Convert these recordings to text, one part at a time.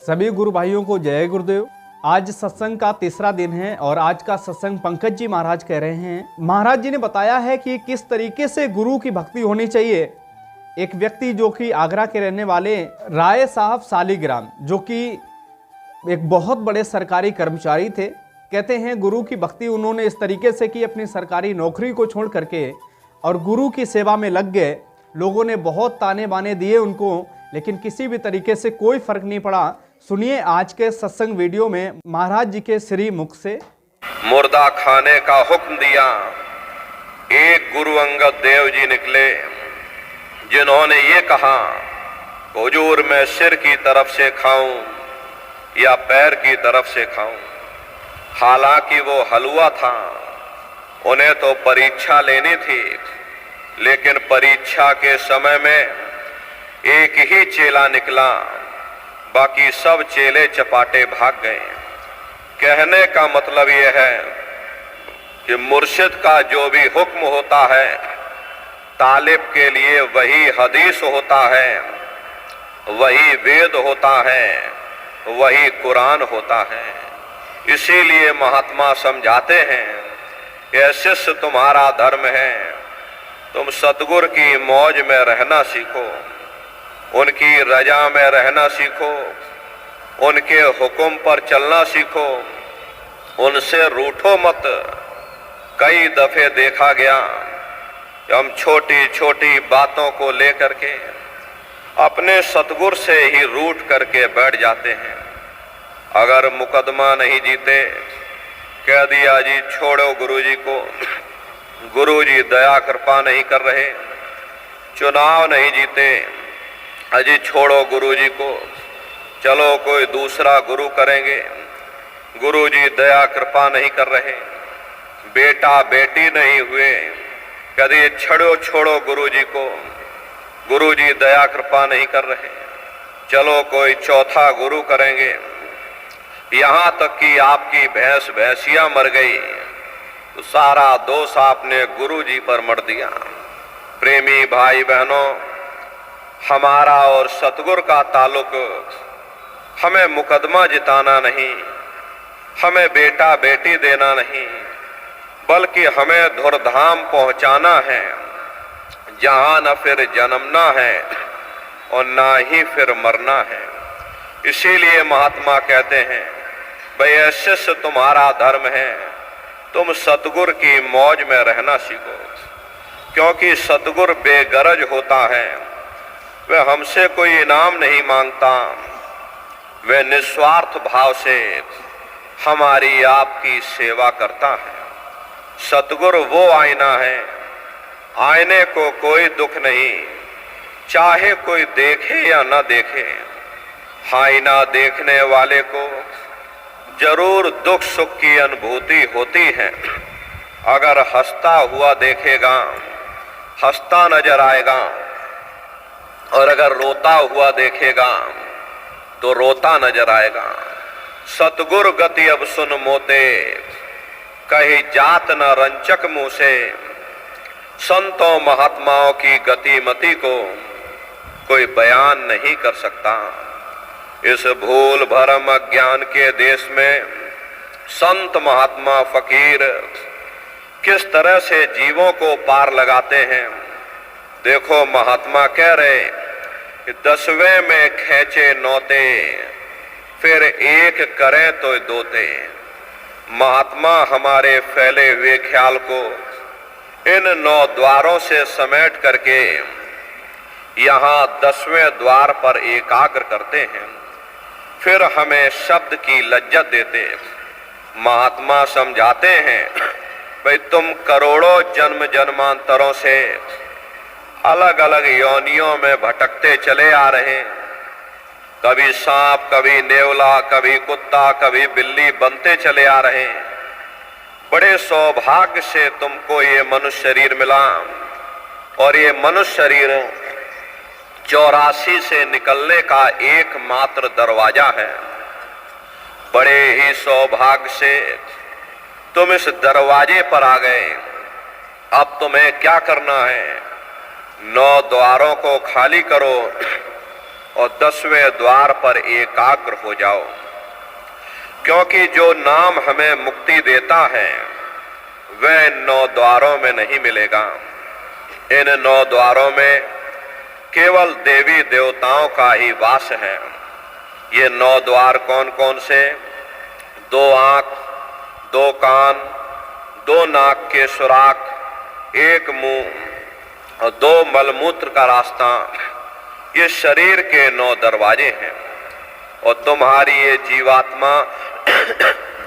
सभी गुरु भाइयों को जय गुरुदेव। आज सत्संग का तीसरा दिन है और आज का सत्संग पंकज जी महाराज कह रहे हैं। महाराज जी ने बताया है कि किस तरीके से गुरु की भक्ति होनी चाहिए। एक व्यक्ति जो कि आगरा के रहने वाले राय साहब सालीग्राम, जो कि एक बहुत बड़े सरकारी कर्मचारी थे, कहते हैं गुरु की भक्ति उन्होंने इस तरीके से की, अपनी सरकारी नौकरी को छोड़ करके और गुरु की सेवा में लग गए। लोगों ने बहुत ताने बाने दिए उनको, लेकिन किसी भी तरीके से कोई फर्क नहीं पड़ा। सुनिए आज के सत्संग वीडियो में महाराज जी के श्री मुख से। मुर्दा खाने का हुक्म दिया। एक गुरु अंगद देव जी निकले जिन्होंने ये कहा, हुजूर मैं सिर की तरफ से खाऊं या पैर की तरफ से खाऊं। हालांकि वो हलवा था, उन्हें तो परीक्षा लेनी थी, लेकिन परीक्षा के समय में एक ही चेला निकला, बाकी सब चेले चपाटे भाग गए। कहने का मतलब यह है कि मुर्शिद का जो भी हुक्म होता है, तालिब के लिए वही हदीस होता है, वही वेद होता है, वही कुरान होता है। इसीलिए महात्मा समझाते हैं कि शिष्य तुम्हारा धर्म है, तुम सतगुरु की मौज में रहना सीखो, उनकी रजा में रहना सीखो, उनके हुक्म पर चलना सीखो, उनसे रूठो मत। कई दफे देखा गया कि हम छोटी छोटी बातों को लेकर के अपने सतगुरु से ही रूठ करके बैठ जाते हैं। अगर मुकदमा नहीं जीते, कह दिया जी छोड़ो गुरुजी को, गुरुजी दया कृपा नहीं कर रहे। चुनाव नहीं जीते, अजी छोड़ो गुरुजी को, चलो कोई दूसरा गुरु करेंगे, गुरुजी दया कृपा नहीं कर रहे। बेटा बेटी नहीं हुए, कभी छोड़ो गुरुजी को, गुरुजी दया कृपा नहीं कर रहे, चलो कोई चौथा गुरु करेंगे। यहाँ तक कि आपकी भैंसिया मर गई तो सारा दोष आपने गुरुजी पर मर दिया। प्रेमी भाई बहनों, हमारा और सतगुरु का ताल्लुक, हमें मुकदमा जिताना नहीं, हमें बेटा बेटी देना नहीं, बल्कि हमें धुरधाम पहुंचाना है, जहां न फिर जन्मना है और ना ही फिर मरना है। इसीलिए महात्मा कहते हैं, भाई शिष्य तुम्हारा धर्म है, तुम सतगुरु की मौज में रहना सीखो, क्योंकि सतगुरु बेगरज होता है, वह हमसे कोई इनाम नहीं मांगता, वह निस्वार्थ भाव से हमारी आपकी सेवा करता है। सतगुरु वो आईना है, आईने को कोई दुख नहीं, चाहे कोई देखे या न देखे। आईना देखने वाले को जरूर दुख सुख की अनुभूति होती है। अगर हंसता हुआ देखेगा, हंसता नजर आएगा, और अगर रोता हुआ देखेगा तो रोता नजर आएगा। सतगुरु गति अब सुन मोते, कही जात न रंचक मुंह से। संतों महात्माओं की गति मति को कोई बयान नहीं कर सकता। इस भूल भरम अज्ञान के देश में संत महात्मा फकीर किस तरह से जीवों को पार लगाते हैं। देखो महात्मा कह रहे कि 10वें में खींचे नौते, फिर एक करें तो दोते। महात्मा हमारे फैले हुए ख्याल को इन 9 द्वारों से समेट करके यहाँ 10वें द्वार पर एकाग्र करते हैं, फिर हमें शब्द की लज्जत देते। महात्मा समझाते हैं, भाई तुम करोड़ों जन्म जन्मांतरों से अलग अलग योनियों में भटकते चले आ रहे हैं। कभी सांप, कभी नेवला, कभी कुत्ता, कभी बिल्ली बनते चले आ रहे हैं। बड़े सौभाग्य से तुमको ये मनुष्य शरीर मिला, और ये मनुष्य शरीर 84 से निकलने का एकमात्र दरवाजा है। बड़े ही सौभाग्य से तुम इस दरवाजे पर आ गए। अब तुम्हें क्या करना है? 9 द्वारों को खाली करो और 10वें द्वार पर एकाग्र हो जाओ, क्योंकि जो नाम हमें मुक्ति देता है वह 9 द्वारों में नहीं मिलेगा। इन 9 द्वारों में केवल देवी देवताओं का ही वास है। ये 9 द्वार कौन कौन से? 2 आंख, 2 कान, 2 नाक के सुराख, 1 मुंह और 2 मलमूत्र का रास्ता, ये शरीर के 9 दरवाजे हैं। और तुम्हारी ये जीवात्मा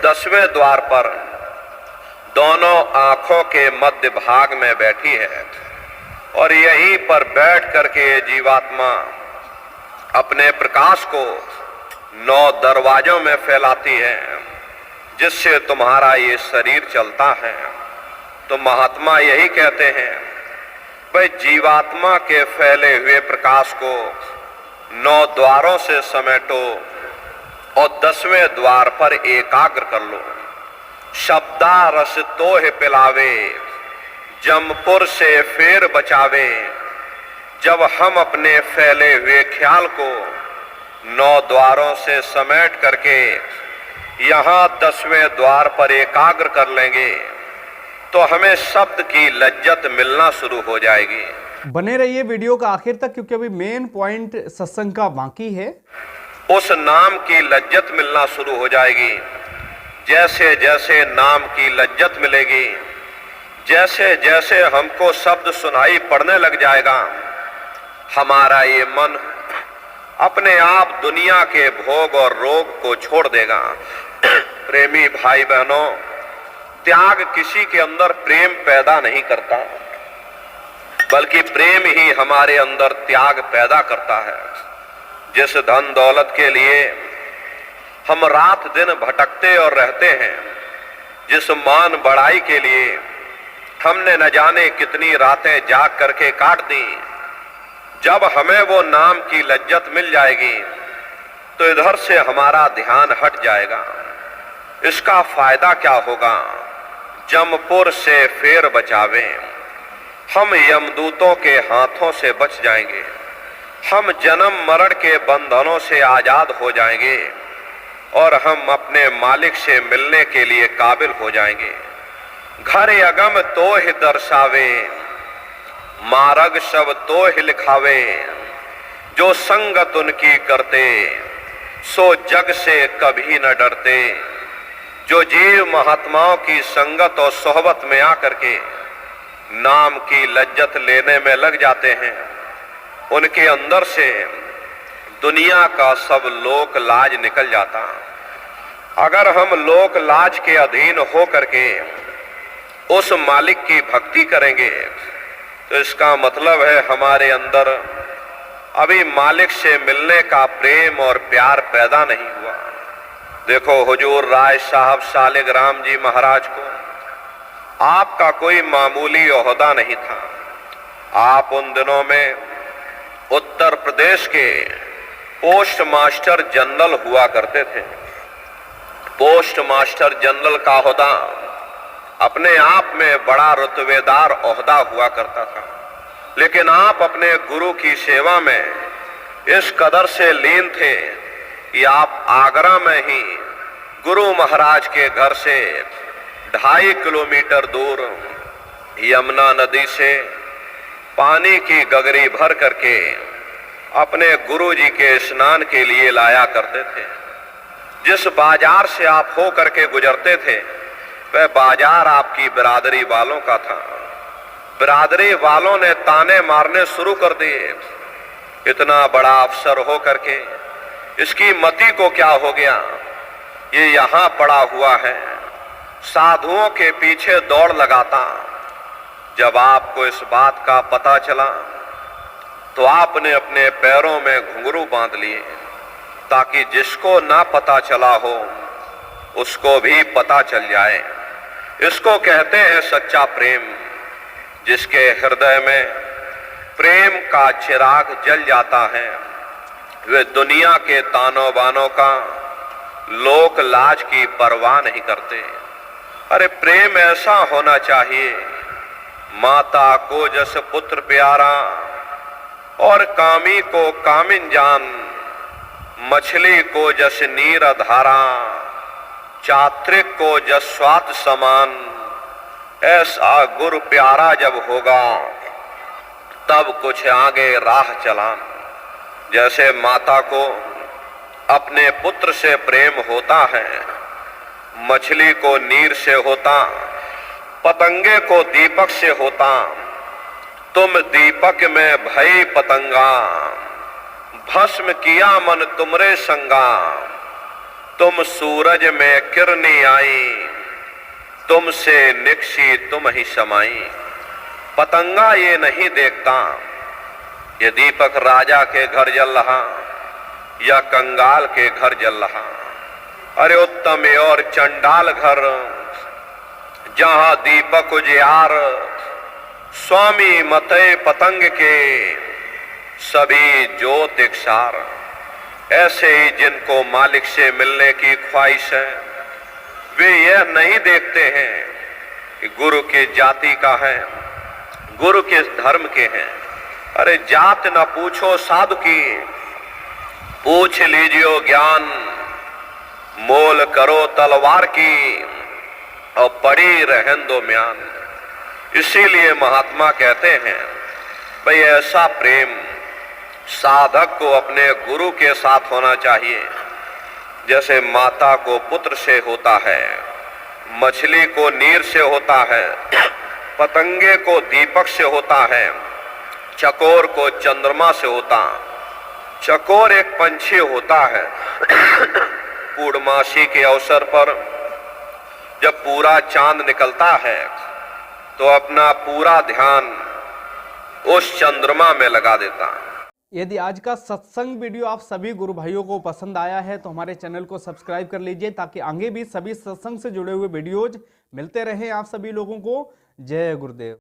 10वें द्वार पर दोनों आंखों के मध्य भाग में बैठी है और यहीं पर बैठ करके ये जीवात्मा अपने प्रकाश को 9 दरवाजों में फैलाती है, जिससे तुम्हारा ये शरीर चलता है। तो महात्मा यही कहते हैं, भाई जीवात्मा के फैले हुए प्रकाश को 9 द्वारों से समेटो और 10वें द्वार पर एकाग्र कर लो। शब्दा रस तोह पिलावे, जमपुर से फेर बचावे। जब हम अपने फैले हुए ख्याल को 9 द्वारों से समेट करके यहाँ 10वें द्वार पर एकाग्र कर लेंगे तो हमें शब्द की लज्जत मिलना शुरू हो जाएगी। बने रहिए वीडियो का आखिर तक, क्योंकि अभी मेन पॉइंट सत्संग का बाकी है। उस नाम की लज्जत मिलना शुरू हो जाएगी। जैसे जैसे नाम की लज्जत मिलेगी, जैसे जैसे हमको शब्द सुनाई पड़ने लग जाएगा, हमारा ये मन अपने आप दुनिया के भोग और रोग को छोड़ देगा। प्रेमी भाई बहनों, त्याग किसी के अंदर प्रेम पैदा नहीं करता, बल्कि प्रेम ही हमारे अंदर त्याग पैदा करता है। जिस धन दौलत के लिए हम रात दिन भटकते और रहते हैं, जिस मान बढ़ाई के लिए हमने न जाने कितनी रातें जाग करके काट दी, जब हमें वो नाम की लज्जत मिल जाएगी तो इधर से हमारा ध्यान हट जाएगा। इसका फायदा क्या होगा? जमपुर से फेर बचावे, हम यमदूतों के हाथों से बच जाएंगे, हम जन्म मरण के बंधनों से आजाद हो जाएंगे और हम अपने मालिक से मिलने के लिए काबिल हो जाएंगे। घर अगम तो ही दर्शावे, मार्ग सब तो ही लिखावे। जो संगत उनकी करते सो जग से कभी न डरते। जो जीव महात्माओं की संगत और सोहबत में आकर के नाम की लज्जत लेने में लग जाते हैं, उनके अंदर से दुनिया का सब लोक लाज निकल जाता। अगर हम लोक लाज के अधीन हो करके उस मालिक की भक्ति करेंगे तो इसका मतलब है हमारे अंदर अभी मालिक से मिलने का प्रेम और प्यार पैदा नहीं हुआ। देखो हुजूर राय साहब शालिग्राम जी महाराज को आपका कोई मामूली ओहदा नहीं था। आप उन दिनों में उत्तर प्रदेश के पोस्ट मास्टर जनरल हुआ करते थे। पोस्ट मास्टर जनरल का ओहदा अपने आप में बड़ा रुतबेदार ओहदा हुआ करता था, लेकिन आप अपने गुरु की सेवा में इस कदर से लीन थे कि आप आगरा में ही गुरु महाराज के घर से 2.5 किलोमीटर दूर यमुना नदी से पानी की गगरी भर करके अपने गुरु जी के स्नान के लिए लाया करते थे। जिस बाजार से आप हो करके गुजरते थे वह बाजार आपकी बिरादरी वालों का था। बिरादरी वालों ने ताने मारने शुरू कर दिए, इतना बड़ा अफसर हो करके इसकी मति को क्या हो गया, ये यहाँ पड़ा हुआ है, साधुओं के पीछे दौड़ लगाता। जब आपको इस बात का पता चला तो आपने अपने पैरों में घुंघरू बांध लिए ताकि जिसको ना पता चला हो उसको भी पता चल जाए। इसको कहते हैं सच्चा प्रेम। जिसके हृदय में प्रेम का चिराग जल जाता है वे दुनिया के तानों बानों का लोक लाज की परवाह नहीं करते। अरे प्रेम ऐसा होना चाहिए, माता को जस पुत्र प्यारा, और कामी को कामिन जान, मछली को जस नीर धारा, चात्रिक को जस स्वात समान। ऐसा गुरु प्यारा जब होगा तब कुछ आगे राह चलान। जैसे माता को अपने पुत्र से प्रेम होता है, मछली को नीर से होता, पतंगे को दीपक से होता। तुम दीपक में भई पतंगा, भस्म किया मन तुमरे संगा। तुम सूरज में किरनी आई, तुमसे निकसी तुम ही समाई। पतंगा ये नहीं देखता ये दीपक राजा के घर जल रहा या कंगाल के घर जल रहा। अरे उत्तम और चंडाल घर, जहां दीपक उजियार, स्वामी मते पतंग के सभी ज्योत इकसार। ऐसे ही जिनको मालिक से मिलने की ख्वाहिश है, वे यह नहीं देखते हैं कि गुरु की जाति का है, गुरु किस धर्म के हैं। अरे जात न पूछो साधु की, पूछ लीजियो ज्ञान। मोल करो तलवार की और पड़ी रहन दो म्यान। इसीलिए महात्मा कहते हैं भाई ऐसा प्रेम साधक को अपने गुरु के साथ होना चाहिए जैसे माता को पुत्र से होता है, मछली को नीर से होता है, पतंगे को दीपक से होता है, चकोर को चंद्रमा से होता। चकोर एक पंछी होता है। पूर्णमासी के अवसर पर जब पूरा चांद निकलता है तो अपना पूरा ध्यान उस चंद्रमा में लगा देता। यदि आज का सत्संग वीडियो आप सभी गुरु भाइयों को पसंद आया है तो हमारे चैनल को सब्सक्राइब कर लीजिए ताकि आगे भी सभी सत्संग से जुड़े हुए वीडियोज मिलते रहें आप सभी लोगों को। जय गुरुदेव।